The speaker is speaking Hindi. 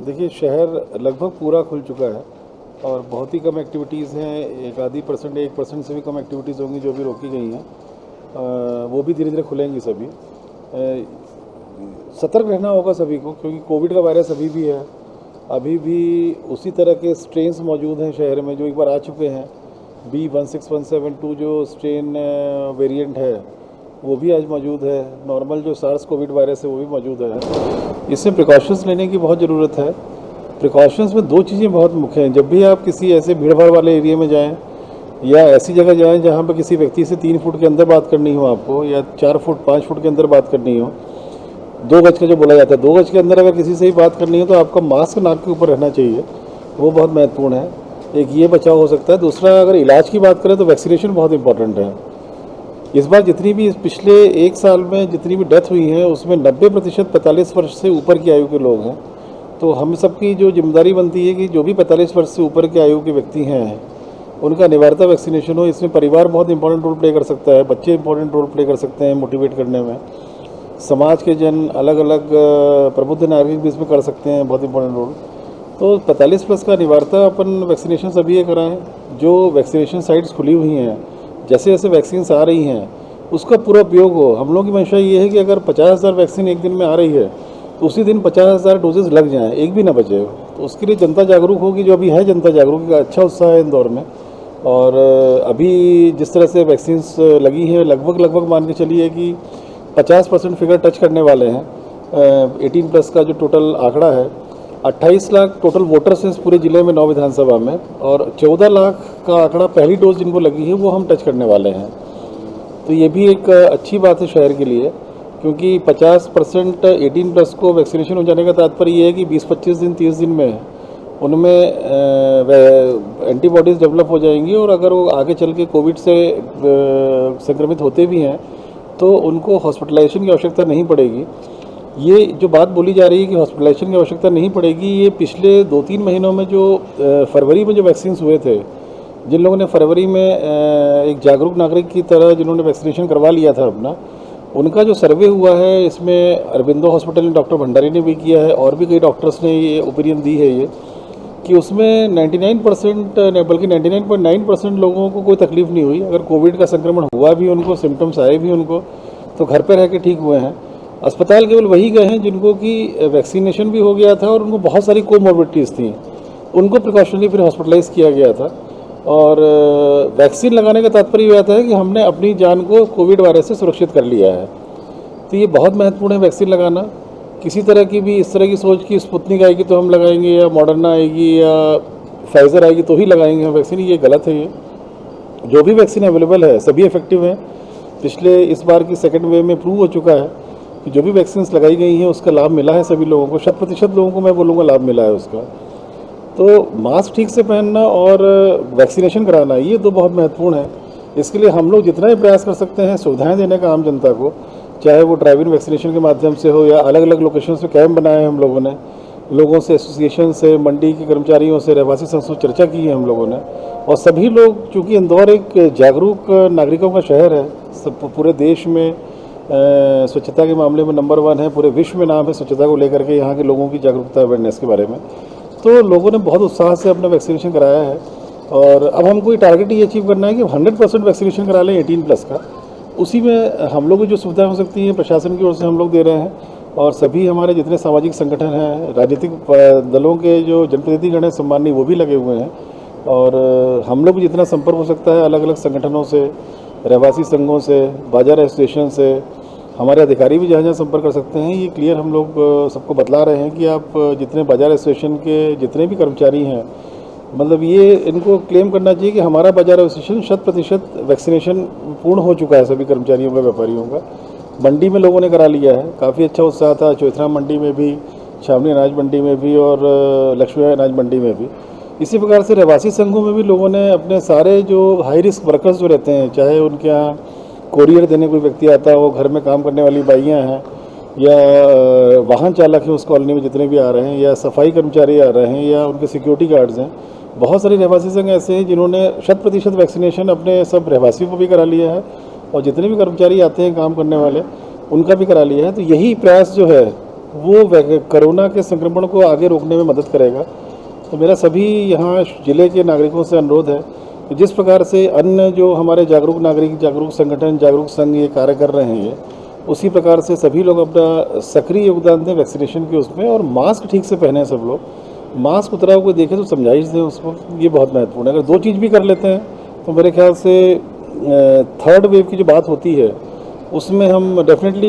देखिए, शहर लगभग पूरा खुल चुका है और बहुत ही कम एक्टिविटीज़ हैं। एक आधी परसेंट 1% से भी कम एक्टिविटीज़ होंगी जो भी रोकी गई हैं। वो भी धीरे धीरे खुलेंगी सभी। सतर्क रहना होगा सभी को, क्योंकि कोविड का वायरस अभी भी है। अभी भी उसी तरह के स्ट्रेन्स मौजूद हैं शहर में जो एक बार आ चुके हैं। B16172 जो स्ट्रेन वेरिएंट है वो भी आज मौजूद है। नॉर्मल जो सार्स कोविड वायरस है वो भी मौजूद है। इससे प्रिकॉशंस लेने की बहुत ज़रूरत है। प्रिकॉशंस में दो चीज़ें बहुत मुख्य हैं। जब भी आप किसी ऐसे भीड़ भाड़ वाले एरिया में जाएं या ऐसी जगह जाएं जहां पर किसी व्यक्ति से 3 फुट के अंदर बात करनी हो आपको, या 4 फुट 5 फुट के अंदर बात करनी हो, 2 गज का जो बोला जाता है, 2 गज के अंदर अगर किसी से ही बात करनी हो तो आपका मास्क नाक के ऊपर रहना चाहिए। वो बहुत महत्वपूर्ण है। एक ये बचाव हो सकता है। दूसरा, अगर इलाज की बात करें तो वैक्सीनेशन बहुत इंपॉर्टेंट है। इस बार जितनी भी पिछले 1 साल में जितनी भी डेथ हुई है उसमें 90% 45 वर्ष से ऊपर की आयु के लोग हैं। तो हम सबकी जो जिम्मेदारी बनती है कि जो भी 45 वर्ष से ऊपर के आयु के व्यक्ति हैं उनका अनिवार्यता वैक्सीनेशन हो। इसमें परिवार बहुत इंपॉर्टेंट रोल प्ले कर सकता है, बच्चे इंपॉर्टेंट रोल प्ले कर सकते हैं मोटिवेट करने में, समाज के जन अलग अलग प्रबुद्ध नागरिक भी इसमें कर सकते हैं बहुत इंपॉर्टेंट रोल। तो 45 प्लस का अनिवार्यता अपन वैक्सीनेशन सभी ये कराएँ। जो वैक्सीनेशन साइट्स खुली हुई हैं, जैसे जैसे वैक्सीन्स आ रही हैं उसका पूरा उपयोग हो। हम लोगों की मंशा ये है कि अगर 50,000 वैक्सीन एक दिन में आ रही है तो उसी दिन 50,000 डोजेज लग जाएं, एक भी ना बचे। तो उसके लिए जनता जागरूक होगी, जो अभी है जनता जागरूक का अच्छा उत्साह है इंदौर में। और अभी जिस तरह से वैक्सीन्स लगी है लगभग मान के चलिए कि 50% फिगर टच करने वाले हैं। 18 प्लस का जो टोटल आंकड़ा है, 28 लाख टोटल वोटर्स हैं इस पूरे ज़िले में 9 विधानसभा में, और 14 लाख का आंकड़ा पहली डोज जिनको लगी है वो हम टच करने वाले हैं। तो ये भी एक अच्छी बात है शहर के लिए, क्योंकि 50% 18 प्लस को वैक्सीनेशन हो जाने का तात्पर्य ये है कि 20-25 दिन 30 दिन में उनमें एंटीबॉडीज़ डेवलप हो जाएंगी, और अगर वो आगे चल के कोविड से संक्रमित होते भी हैं तो उनको हॉस्पिटलाइजेशन की आवश्यकता नहीं पड़ेगी। ये जो बात बोली जा रही है कि हॉस्पिटलाइजेशन की आवश्यकता नहीं पड़ेगी, ये पिछले 2-3 महीनों में जो फरवरी में जो वैक्सीन्स हुए थे, जिन लोगों ने फरवरी में एक जागरूक नागरिक की तरह जिन्होंने वैक्सीनेशन करवा लिया था अपना, उनका जो सर्वे हुआ है इसमें अरबिंदो हॉस्पिटल में डॉक्टर भंडारी ने भी किया है और भी कई डॉक्टर्स ने ये ओपिनियन दी है ये कि उसमें 99% बल्कि 99.9% लोगों को कोई तकलीफ नहीं हुई। अगर कोविड का संक्रमण हुआ भी उनको, सिम्टम्स आए भी उनको, तो घर पर रह के ठीक हुए हैं। अस्पताल केवल वही गए हैं जिनको कि वैक्सीनेशन भी हो गया था और उनको बहुत सारी कोमॉर्बिडिटीज़ थी, उनको प्रिकॉशनली फिर हॉस्पिटलाइज किया गया था। और वैक्सीन लगाने का तात्पर्य ये आता है कि हमने अपनी जान को कोविड वायरस से सुरक्षित कर लिया है। तो ये बहुत महत्वपूर्ण है वैक्सीन लगाना। किसी तरह की भी इस तरह की सोच कि स्पुतनिक आएगी तो हम लगाएंगे, या मॉडर्ना आएगी या फाइज़र आएगी तो ही लगाएंगे हम वैक्सीन, ये गलत है। ये जो भी वैक्सीन अवेलेबल है सभी इफेक्टिव हैं। पिछले इस बार की सेकेंड वेव में प्रूव हो चुका है कि जो भी वैक्सीन्स लगाई गई हैं उसका लाभ मिला है सभी लोगों को, 100% लोगों को मैं बोलूँगा लाभ मिला है उसका। तो मास्क ठीक से पहनना और वैक्सीनेशन कराना ये तो बहुत महत्वपूर्ण है। इसके लिए हम लोग जितना भी प्रयास कर सकते हैं सुविधाएं देने का आम जनता को, चाहे वो ड्राइव इन वैक्सीनेशन के माध्यम से हो या अलग अलग लोकेशन पे कैंप बनाए हैं हम लोगों ने, लोगों से, एसोसिएशन से, मंडी के कर्मचारियों से, रहवासी संघ से चर्चा की है हम लोगों ने। और सभी लोग, चूँकि इंदौर एक जागरूक नागरिकों का शहर है, सब पूरे देश में स्वच्छता के मामले में नंबर 1 है, पूरे विश्व में नाम है स्वच्छता को लेकर के, यहाँ के लोगों की जागरूकता अवेयरनेस के बारे में। तो लोगों ने बहुत उत्साह से अपना वैक्सीनेशन कराया है। और अब हमको ये टारगेट ये अचीव करना है कि 100% वैक्सीनेशन करा लें 18 प्लस का। उसी में हम लोग को जो सुविधाएं हो सकती हैं प्रशासन की ओर से हम लोग दे रहे हैं, और सभी हमारे जितने सामाजिक संगठन हैं, राजनीतिक दलों के जो जनप्रतिनिधिगण हैं सम्मानीय, वो भी लगे हुए हैं। और हम लोग जितना संपर्क हो सकता है अलग अलग संगठनों से, रहवासी संघों से, बाजार एसोसिएशन से, हमारे अधिकारी भी जहाँ जहाँ संपर्क कर सकते हैं, ये क्लियर हम लोग सबको बतला रहे हैं कि आप जितने बाजार एसोसिएशन के जितने भी कर्मचारी हैं, मतलब ये इनको क्लेम करना चाहिए कि हमारा बाजार एसोसिएशन 100% वैक्सीनेशन पूर्ण हो चुका है सभी कर्मचारियों का, व्यापारियों का। मंडी में लोगों ने करा लिया है, काफ़ी अच्छा उत्साह था। चौथरा मंडी में भी, छावनी अनाज मंडी में भी और लक्ष्मी अनाज मंडी में भी। इसी प्रकार से रहवासी संघों में भी लोगों ने अपने सारे जो हाई रिस्क वर्कर्स जो रहते हैं, चाहे उनके यहाँ कोरियर देने कोई व्यक्ति आता है, वो घर में काम करने वाली बाइयाँ हैं, या वाहन चालक हैं उस कॉलोनी में जितने भी आ रहे हैं, या सफाई कर्मचारी आ रहे हैं, या उनके सिक्योरिटी गार्ड्स हैं, बहुत सारे रहवासी संघ ऐसे हैं जिन्होंने 100% वैक्सीनेशन अपने सब रहवासियों को भी करा लिया है, और जितने भी कर्मचारी आते हैं काम करने वाले उनका भी करा लिया है। तो यही प्रयास जो है वो कोरोना के संक्रमण को आगे रोकने में मदद करेगा। तो मेरा सभी यहाँ ज़िले के नागरिकों से अनुरोध है कि जिस प्रकार से अन्य जो हमारे जागरूक नागरिक, जागरूक संगठन, जागरूक संघ ये कार्य कर रहे हैं, उसी प्रकार से सभी लोग अपना सक्रिय योगदान दें वैक्सीनेशन के उसमें, और मास्क ठीक से पहने सब लोग। मास्क उतराव को देखें तो समझाइश दें उसको, ये बहुत महत्वपूर्ण है। अगर 2 चीज़ भी कर लेते हैं तो मेरे ख्याल से थर्ड वेव की जो बात होती है उसमें हम डेफिनेटली